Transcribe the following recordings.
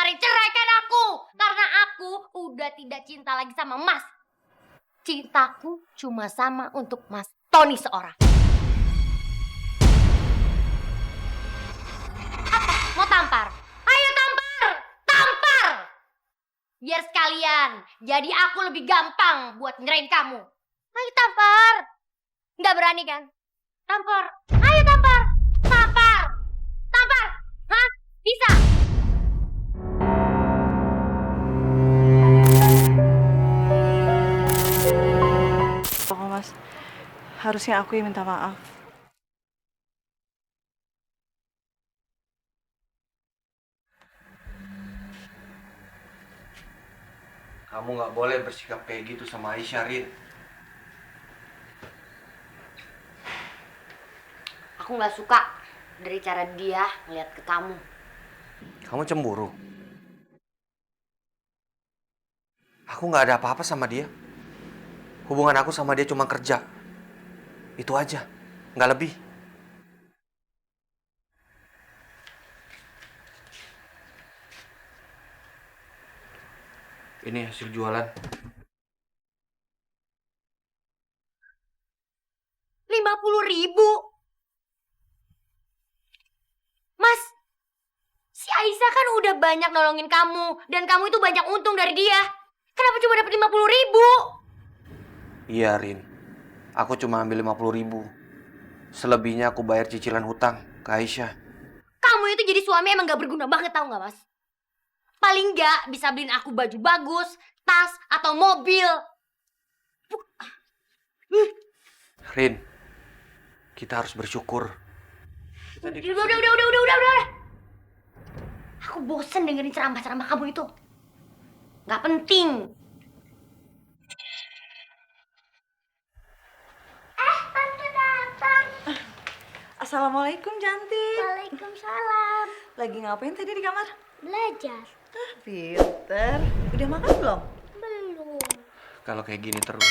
kemarin ceraikan aku. Karena aku udah tidak cinta lagi sama Mas. Cintaku cuma sama untuk Mas Tony seorang. Apa? Mau tampar? Ayo tampar! Tampar! Biar sekalian. Jadi aku lebih gampang buat nyerahin kamu. Ayo tampar. Nggak berani kan? Tampar. Ayo tampar. Tampar. Tampar. Hah? Bisa? Oh, Mas, harusnya aku yang minta maaf. Kamu nggak boleh bersikap kayak gitu sama Aisyah, Rin. Aku nggak suka dari cara dia ngeliat ke kamu. Kamu cemburu. Aku nggak ada apa-apa sama dia. Hubungan aku sama dia cuma kerja. Itu aja, nggak lebih. Ini hasil jualan. 50.000. Mas, si Aisyah kan udah banyak nolongin kamu. Dan kamu itu banyak untung dari dia. Kenapa cuma dapat 50.000? Iya, Rin. Aku cuma ambil 50.000. Selebihnya aku bayar cicilan hutang ke Aisyah. Kamu itu jadi suami emang gak berguna banget, tau gak, Mas? Paling gak bisa beliin aku baju bagus, tas, atau mobil. Rin, kita harus bersyukur. Udah. Aku bosen dengerin ceramah-ceramah kamu itu. Gak penting. Tante datang. Assalamualaikum, cantik. Waalaikumsalam. Lagi ngapain tadi di kamar? Belajar. Pinter. Udah makan belum? Belum. Kalau kayak gini terus,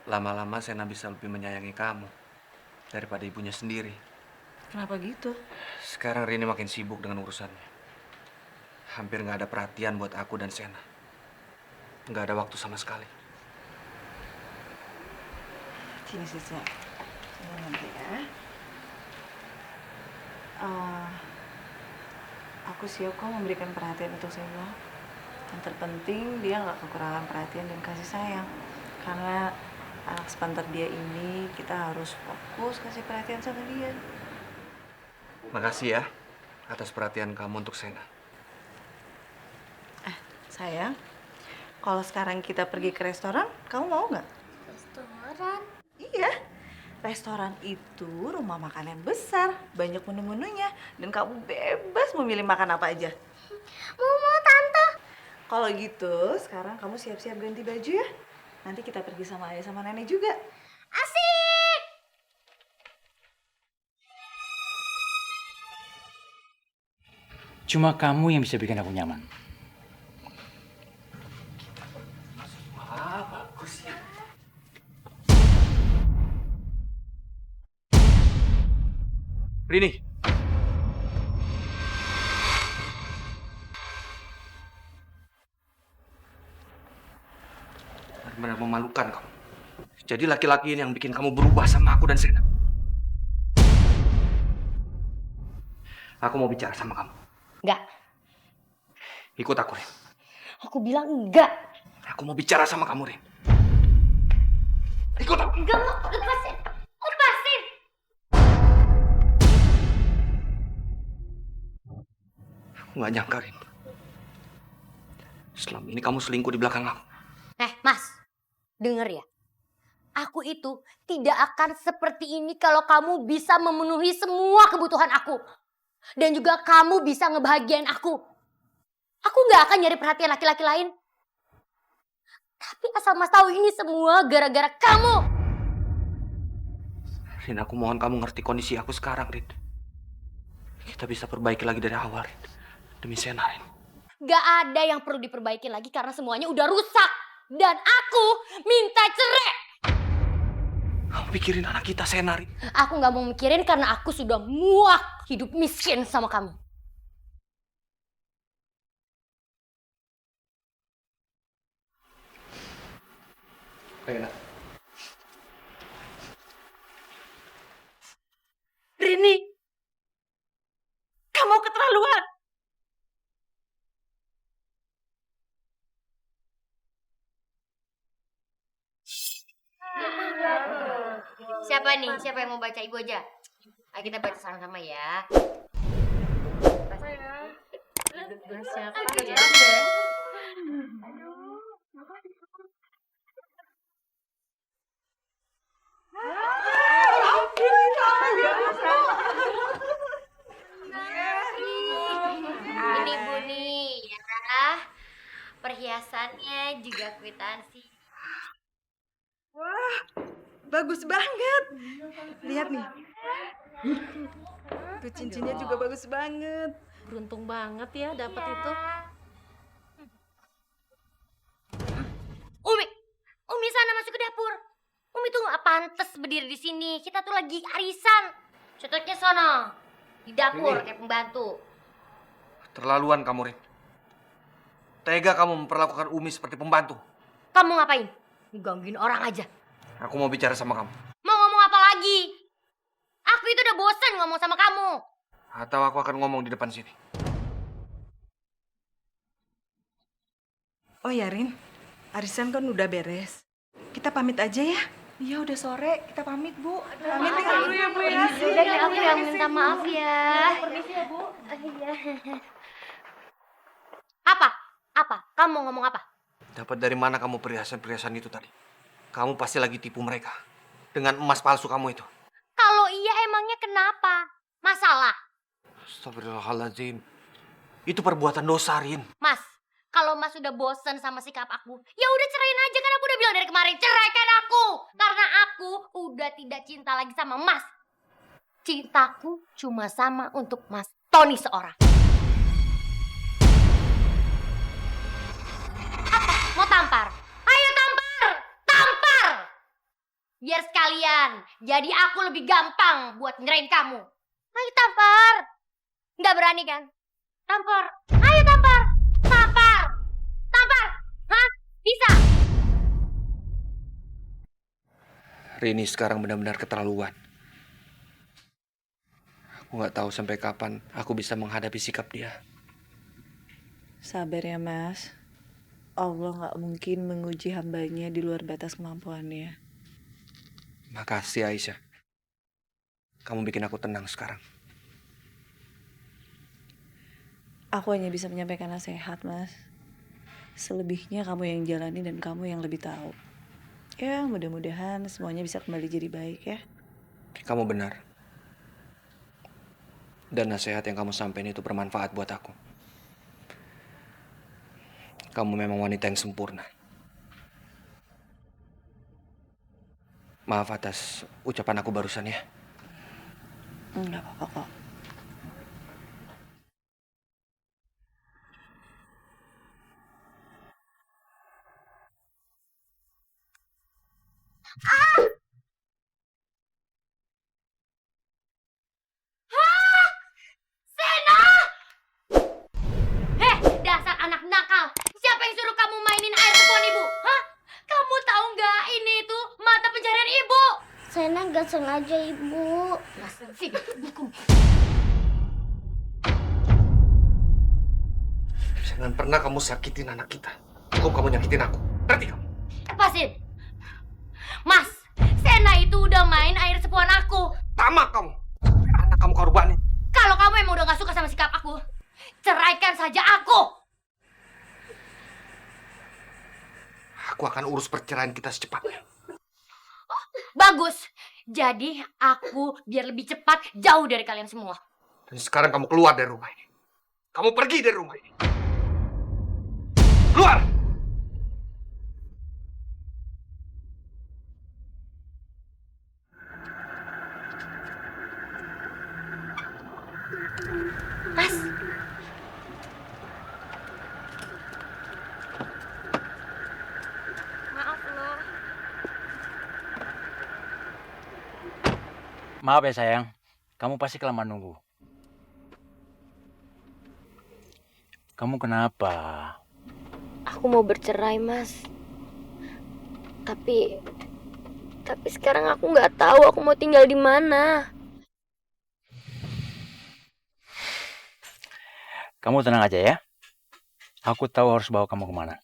lama-lama Sena bisa lebih menyayangi kamu daripada ibunya sendiri. Kenapa gitu? Sekarang Rini makin sibuk dengan urusannya. Hampir nggak ada perhatian buat aku dan Sena. Nggak ada waktu sama sekali. Sini, Sisa. Sini nanti ya. Aku siap kok memberikan perhatian untuk Sena. Yang terpenting dia nggak kekurangan perhatian dan kasih sayang. Karena anak sebentar dia ini kita harus fokus kasih perhatian sama dia. Makasih ya atas perhatian kamu untuk Sena. Sayang, kalau sekarang kita pergi ke restoran, kamu mau nggak? Restoran? Iya, restoran itu rumah makan yang besar, banyak menu-menunya, dan kamu bebas memilih makan apa aja. Mau tante. Kalau gitu, sekarang kamu siap-siap ganti baju ya. Nanti kita pergi sama ayah sama nenek juga. Asik. Cuma kamu yang bisa bikin aku nyaman. Wah, bagus ya. Rini. Benar-benar memalukan kamu. Jadi laki-laki ini yang bikin kamu berubah sama aku dan Sena. Aku mau bicara sama kamu. Enggak. Ikut aku, Rin. Aku bilang enggak. Aku mau bicara sama kamu, Rin. Ikut aku. Enggak mau. Lepasin. Lepasin. Aku gak nyangka, Rin. Selama ini kamu selingkuh di belakang aku. Mas. Denger ya. Aku itu tidak akan seperti ini kalau kamu bisa memenuhi semua kebutuhan aku. Dan juga kamu bisa ngebahagiain aku. Aku gak akan nyari perhatian laki-laki lain. Tapi asal Mas tahu ini semua gara-gara kamu. Rin, aku mohon kamu ngerti kondisi aku sekarang, Rin. Kita bisa perbaiki lagi dari awal, Rin. Demi Sena, Rin. Gak ada yang perlu diperbaiki lagi karena semuanya udah rusak. Dan aku minta cerai. Kamu pikirin anak kita, Sena, Rin. Aku gak mau mikirin karena aku sudah muak hidup miskin sama kamu. Rena. Rini, kamu keterlaluan. Siapa nih? Siapa yang mau baca? Ibu aja. Ayo kita baca sama-sama ya. Siapa ya? Ini Bu nih ya. Perhiasannya juga kwitansi. Bagus banget. Lihat nih. Tuh cincinnya juga bagus banget. Beruntung banget ya dapat itu. Umi sana masuk ke dapur. Umi tuh gak pantas berdiri di sini. Kita tuh lagi arisan. Cocoknya sono. Di dapur Ini. kayak pembantu. Terlaluan kamu, Rin. Tega kamu memperlakukan Umi seperti pembantu. Kamu ngapain? Gangguin orang aja. Aku mau bicara sama kamu. Mau ngomong apa lagi? Aku itu udah bosan ngomong sama kamu. Atau aku akan ngomong di depan sini. Oh ya Rin, arisan kan udah beres. Kita pamit aja ya. Iya udah sore, kita pamit Bu. Pamit ya dulu ya Bu ya. Jadi aku yang minta maaf ya. Permisi ya Bu. Iya. Apa? Kamu mau ngomong apa? Dapat dari mana kamu perhiasan-perhiasan itu tadi? Kamu pasti lagi tipu mereka. Dengan emas palsu kamu itu. Kalau iya emangnya kenapa? Masalah? Astagfirullahaladzim. Itu perbuatan dosa, Rin. Mas, kalau Mas sudah bosan sama sikap aku, ya udah cerain aja kan aku udah bilang dari kemarin, ceraikan aku. Karena aku udah tidak cinta lagi sama Mas. Cintaku cuma sama untuk Mas Tony seorang. Apa? Mau tampar? Ayo tampar! Tampar! Biar sekalian, jadi aku lebih gampang buat ngerain kamu. Ayo tampar! Nggak berani kan? Tampar! Ayo tampar! Tampar! Tampar! Hah? Bisa? Rini sekarang benar-benar keterlaluan. Aku nggak tahu sampai kapan aku bisa menghadapi sikap dia. Sabar ya Mas. Allah nggak mungkin menguji hambanya di luar batas kemampuannya. Makasih Aisyah. Kamu bikin aku tenang sekarang. Aku hanya bisa menyampaikan nasihat Mas. Selebihnya kamu yang jalani dan kamu yang lebih tahu. Ya mudah-mudahan semuanya bisa kembali jadi baik ya. Kamu benar. Dan nasihat yang kamu sampaikan itu bermanfaat buat aku. Kamu memang wanita yang sempurna. Maaf atas ucapan aku barusan ya. Enggak apa-apa kok. Sena! Dasar anak nakal. Siapa yang suruh kamu mainin air sepuan ibu? Hah? Kamu tahu nggak ini itu mata pencarian ibu? Sena nggak sengaja ibu. Sini, hukum. Jangan pernah kamu sakitin anak kita. Cukup kamu nyakitin aku. Ngerti kamu? Lepasin. Mas, Sena itu udah main air sepuan aku. Tamak kamu. Anak kamu korbannya. Kalau kamu emang udah gak suka sama sikap aku, ceraikan saja aku. Aku akan urus perceraian kita secepatnya. Bagus. Jadi aku biar lebih cepat jauh dari kalian semua. Dan sekarang kamu keluar dari rumah ini. Kamu pergi dari rumah ini. Keluar! Mas. Maaf loh. Maaf ya sayang, kamu pasti kelamaan nunggu. Kamu kenapa? Aku mau bercerai, Mas. Tapi sekarang aku nggak tahu aku mau tinggal di mana. Kamu tenang aja ya. Aku tahu harus bawa kamu kemana.